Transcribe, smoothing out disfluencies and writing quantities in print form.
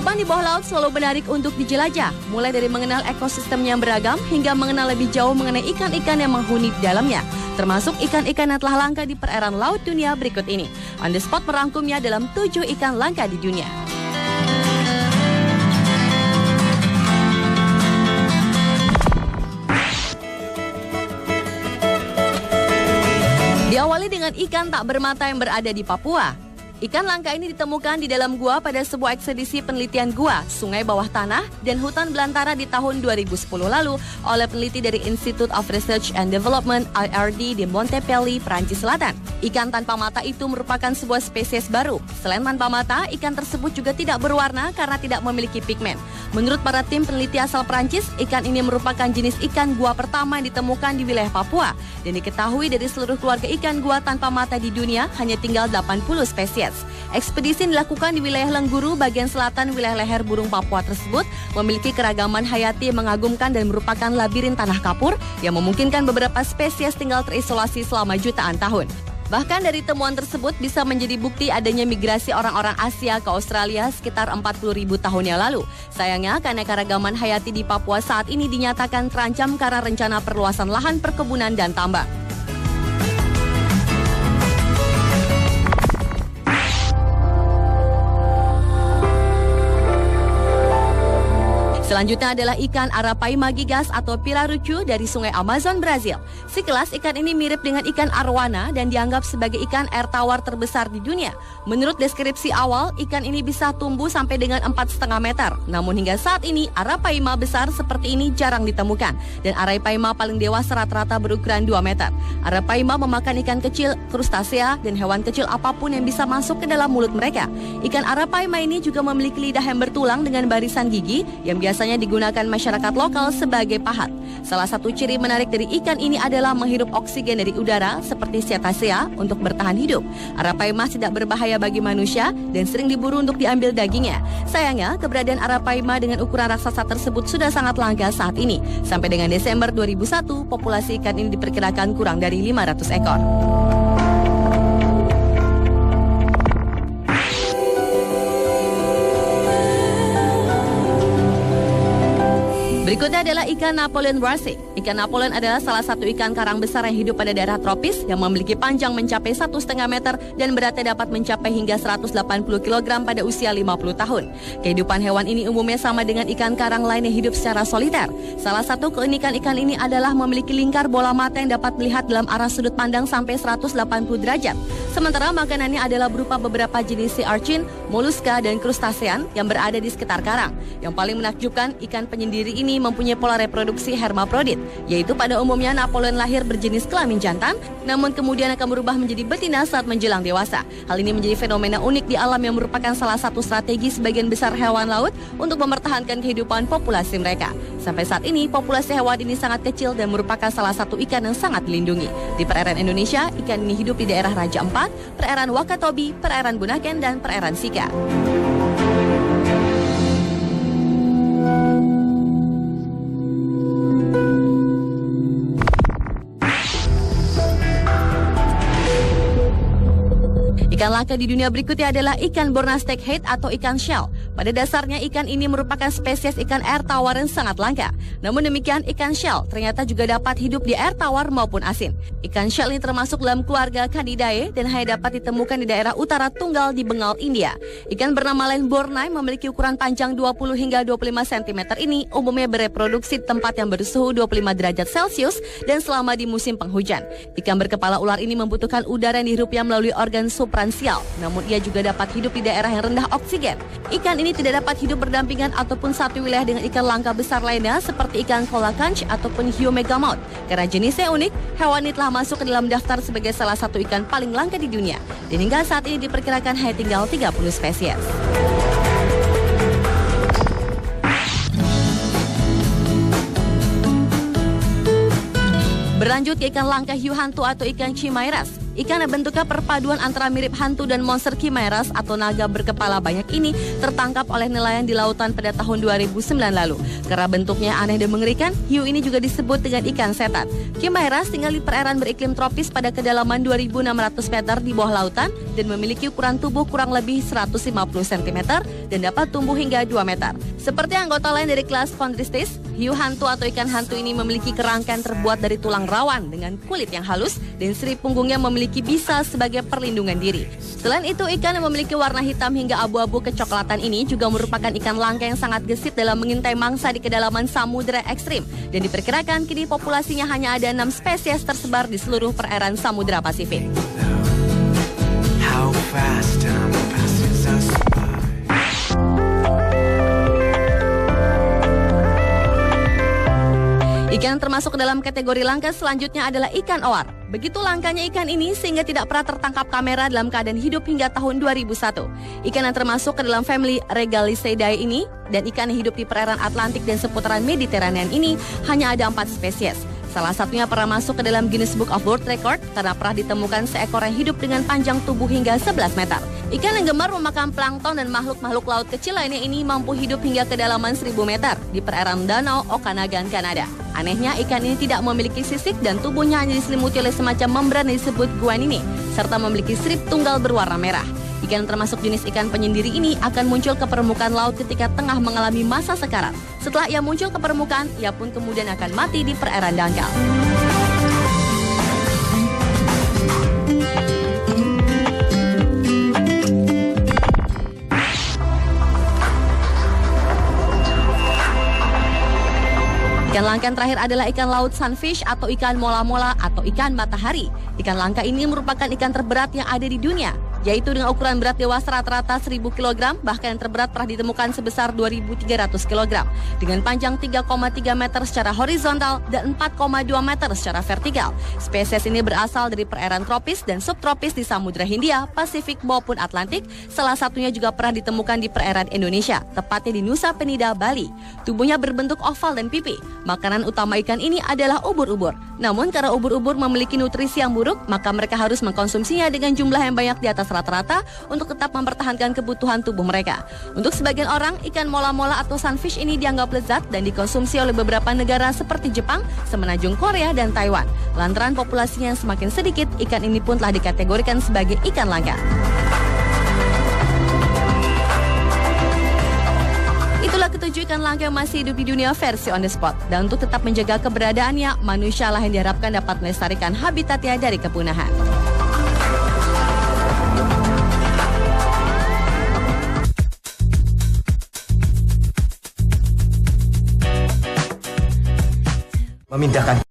Kehidupan di bawah laut selalu menarik untuk dijelajah, mulai dari mengenal ekosistem yang beragam hingga mengenal lebih jauh mengenai ikan-ikan yang menghuni di dalamnya, termasuk ikan-ikan yang telah langka di perairan laut dunia berikut ini. On the Spot merangkumnya dalam 7 ikan langka di dunia. Diawali dengan ikan tak bermata yang berada di Papua. Ikan langka ini ditemukan di dalam gua pada sebuah ekspedisi penelitian gua, sungai bawah tanah, dan hutan belantara di tahun 2010 lalu oleh peneliti dari Institute of Research and Development IRD di Montpellier, Perancis Selatan. Ikan tanpa mata itu merupakan sebuah spesies baru. Selain tanpa mata, ikan tersebut juga tidak berwarna karena tidak memiliki pigmen. Menurut para tim peneliti asal Perancis, ikan ini merupakan jenis ikan gua pertama yang ditemukan di wilayah Papua. Dan diketahui dari seluruh keluarga ikan gua tanpa mata di dunia, hanya tinggal 80 spesies. Ekspedisi yang dilakukan di wilayah Lengguru, bagian selatan wilayah leher burung Papua tersebut memiliki keragaman hayati yang mengagumkan dan merupakan labirin tanah kapur yang memungkinkan beberapa spesies tinggal terisolasi selama jutaan tahun. Bahkan dari temuan tersebut bisa menjadi bukti adanya migrasi orang-orang Asia ke Australia sekitar 40.000 tahun yang lalu. Sayangnya karena keragaman hayati di Papua saat ini dinyatakan terancam karena rencana perluasan lahan perkebunan dan tambang. Selanjutnya adalah ikan Arapaima gigas atau pirarucu dari sungai Amazon, Brazil. Sekelas ikan ini mirip dengan ikan arwana dan dianggap sebagai ikan air tawar terbesar di dunia. Menurut deskripsi awal, ikan ini bisa tumbuh sampai dengan 4,5 meter. Namun hingga saat ini, Arapaima besar seperti ini jarang ditemukan. Dan Arapaima paling dewasa rata-rata berukuran 2 meter. Arapaima memakan ikan kecil, krustasea, dan hewan kecil apapun yang bisa masuk ke dalam mulut mereka. Ikan Arapaima ini juga memiliki lidah yang bertulang dengan barisan gigi yang biasanya digunakan masyarakat lokal sebagai pahat. Salah satu ciri menarik dari ikan ini adalah menghirup oksigen dari udara seperti cetacea untuk bertahan hidup. Arapaima tidak berbahaya bagi manusia dan sering diburu untuk diambil dagingnya. Sayangnya, keberadaan Arapaima dengan ukuran raksasa tersebut sudah sangat langka saat ini. Sampai dengan Desember 2001, populasi ikan ini diperkirakan kurang dari 500 ekor. Berikutnya adalah ikan Napoleon Brassey. Ikan Napoleon adalah salah satu ikan karang besar yang hidup pada daerah tropis yang memiliki panjang mencapai 1,5 meter dan beratnya dapat mencapai hingga 180 kg pada usia 50 tahun. Kehidupan hewan ini umumnya sama dengan ikan karang lain yang hidup secara soliter. Salah satu keunikan ikan ini adalah memiliki lingkar bola mata yang dapat melihat dalam arah sudut pandang sampai 180 derajat. Sementara makanannya adalah berupa beberapa jenis sea urchin, moluska, dan krustasean yang berada di sekitar karang. Yang paling menakjubkan, ikan penyendiri ini mempunyai pola reproduksi hermaprodit, yaitu pada umumnya Napoleon lahir berjenis kelamin jantan, namun kemudian akan berubah menjadi betina saat menjelang dewasa. Hal ini menjadi fenomena unik di alam yang merupakan salah satu strategi sebagian besar hewan laut untuk mempertahankan kehidupan populasi mereka. Sampai saat ini, populasi hewan ini sangat kecil dan merupakan salah satu ikan yang sangat dilindungi. Di perairan Indonesia, ikan ini hidup di daerah Raja Ampat, perairan Wakatobi, perairan Bunaken, dan perairan Sika. Ikan langka di dunia berikutnya adalah ikan Borna Snakehead atau ikan shell. Pada dasarnya ikan ini merupakan spesies ikan air tawar yang sangat langka. Namun demikian ikan shell ternyata juga dapat hidup di air tawar maupun asin. Ikan shell ini termasuk dalam keluarga Candidae dan hanya dapat ditemukan di daerah utara Tunggal di Bengal, India. Ikan bernama lain Bornai memiliki ukuran panjang 20 hingga 25 cm ini umumnya bereproduksi di tempat yang bersuhu 25 derajat Celcius dan selama di musim penghujan. Ikan berkepala ular ini membutuhkan udara yang dihirupnya melalui organ supransial, namun ia juga dapat hidup di daerah yang rendah oksigen. Ikan ini tidak dapat hidup berdampingan ataupun satu wilayah dengan ikan langka besar lainnya seperti ikan coelacanth ataupun Hyomegamouth. Karena jenisnya unik, hewan ini telah masuk ke dalam daftar sebagai salah satu ikan paling langka di dunia. Dan hingga saat ini diperkirakan hanya tinggal 30 spesies. Berlanjut ke ikan langka hiu hantu atau ikan chimairas. Ikan yang bentuknya perpaduan antara mirip hantu dan monster chimeras atau naga berkepala banyak ini tertangkap oleh nelayan di lautan pada tahun 2009 lalu. Karena bentuknya aneh dan mengerikan, hiu ini juga disebut dengan ikan setan. Chimeras tinggal di perairan beriklim tropis pada kedalaman 2.600 meter di bawah lautan dan memiliki ukuran tubuh kurang lebih 150 cm dan dapat tumbuh hingga 2 meter. Seperti anggota lain dari kelas Chondristes, hiu hantu atau ikan hantu ini memiliki kerangka yang terbuat dari tulang rawan dengan kulit yang halus dan seri punggungnya memiliki bisa sebagai perlindungan diri. Selain itu, ikan yang memiliki warna hitam hingga abu-abu kecoklatan ini juga merupakan ikan langka yang sangat gesit dalam mengintai mangsa di kedalaman samudera ekstrim. Dan diperkirakan kini populasinya hanya ada 6 spesies tersebar di seluruh perairan Samudra Pasifik. Ikan yang termasuk ke dalam kategori langka selanjutnya adalah ikan oar. Begitu langkanya ikan ini sehingga tidak pernah tertangkap kamera dalam keadaan hidup hingga tahun 2001. Ikan yang termasuk ke dalam family Regalicidae ini dan ikan yang hidup di perairan Atlantik dan seputaran Mediterranean ini hanya ada 4 spesies. Salah satunya pernah masuk ke dalam Guinness Book of World Record karena pernah ditemukan seekor yang hidup dengan panjang tubuh hingga 11 meter. Ikan yang gemar memakan plankton dan makhluk-makhluk laut kecil lainnya ini mampu hidup hingga kedalaman 1000 meter di perairan Danau Okanagan, Kanada. Anehnya, ikan ini tidak memiliki sisik dan tubuhnya hanya diselimuti oleh semacam membran yang disebut guanine, serta memiliki strip tunggal berwarna merah. Ikan yang termasuk jenis ikan penyendiri ini akan muncul ke permukaan laut ketika tengah mengalami masa sekarat. Setelah ia muncul ke permukaan, ia pun kemudian akan mati di perairan dangkal. Ikan langka yang terakhir adalah ikan laut sunfish atau ikan mola-mola atau ikan matahari. Ikan langka ini merupakan ikan terberat yang ada di dunia, yaitu dengan ukuran berat dewasa rata-rata 1000 kg, bahkan yang terberat pernah ditemukan sebesar 2.300 kg, dengan panjang 3,3 meter secara horizontal dan 4,2 meter secara vertikal. Spesies ini berasal dari perairan tropis dan subtropis di Samudra Hindia, Pasifik maupun Atlantik. Salah satunya juga pernah ditemukan di perairan Indonesia, tepatnya di Nusa Penida, Bali. Tubuhnya berbentuk oval dan pipi. Makanan utama ikan ini adalah ubur-ubur. Namun karena ubur-ubur memiliki nutrisi yang buruk, maka mereka harus mengkonsumsinya dengan jumlah yang banyak di atas rata-rata untuk tetap mempertahankan kebutuhan tubuh mereka. Untuk sebagian orang, ikan mola-mola atau sunfish ini dianggap lezat dan dikonsumsi oleh beberapa negara seperti Jepang, semenanjung Korea, dan Taiwan. Lantaran populasinya yang semakin sedikit, ikan ini pun telah dikategorikan sebagai ikan langka. Itulah ketujuh ikan langka yang masih hidup di dunia versi on the spot. Dan untuk tetap menjaga keberadaannya, manusia lah yang diharapkan dapat melestarikan habitatnya dari kepunahan. Memindahkan